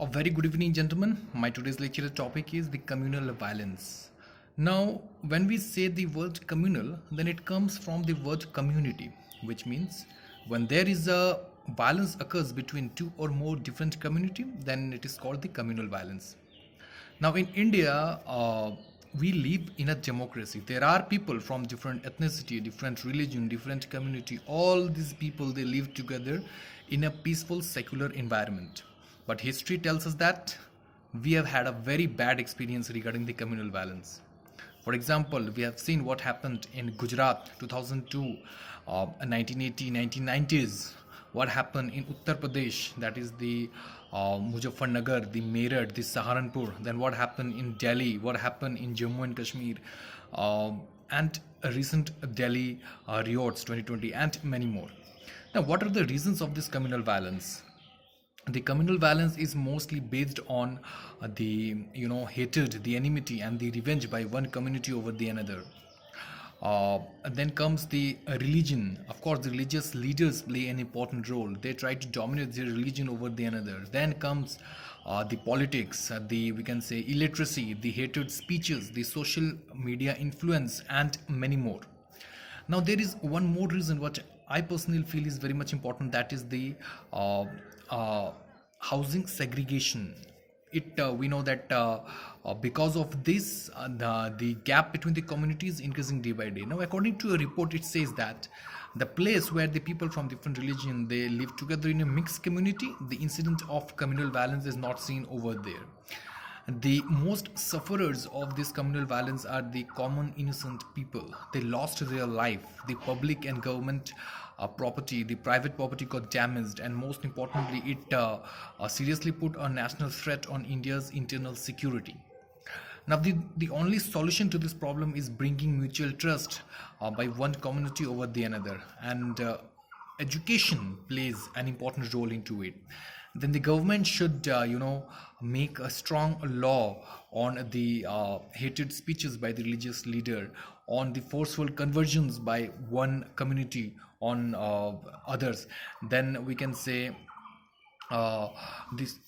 A very good evening, gentlemen. My today's lecture topic is the communal violence. Now, when we say the word communal, then it comes from the word community, which means when there is a violence occurs between two or more different community, then it is called the communal violence. Now, in India, we live in a democracy. There are people from different ethnicity, different religion, different community. All these people they live together in a peaceful, secular environment. But history tells us that we have had a very bad experience regarding the communal violence. For example, we have seen what happened in Gujarat 2002, 1980, 1990s. What happened in Uttar Pradesh, that is the Muzaffarnagar, the Meerut, the Saharanpur. Then what happened in Delhi, what happened in Jammu and Kashmir, and a recent Delhi riots 2020, and many more. Now, what are the reasons of this communal violence? The communal violence is mostly based on the hatred, the enmity, and the revenge by one community over the another. Then comes the religion. Of course, the religious leaders play an important role. They try to dominate their religion over the another. Then comes the politics, the we can say illiteracy, the hatred speeches, the social media influence, and many more. Now, there is one more reason what I personally feel is very much important. That is the uh, housing segregation. It we know that because of this, the gap between the communities is increasing day by day. Now, according to a report, it says that the place where the people from different religion they live together in a mixed community, the incident of communal violence is not seen over there. The most sufferers of this communal violence are the common innocent people. They lost their life. The public and government property, the private property got damaged, and most importantly, it seriously put a national threat on India's internal security. Now, the only solution to this problem is bringing mutual trust by one community over the another, and education plays an important role into it. Then the government should make a strong law on the hated speeches by the religious leader, on the forceful conversions by one community on others. Then we can say uh, this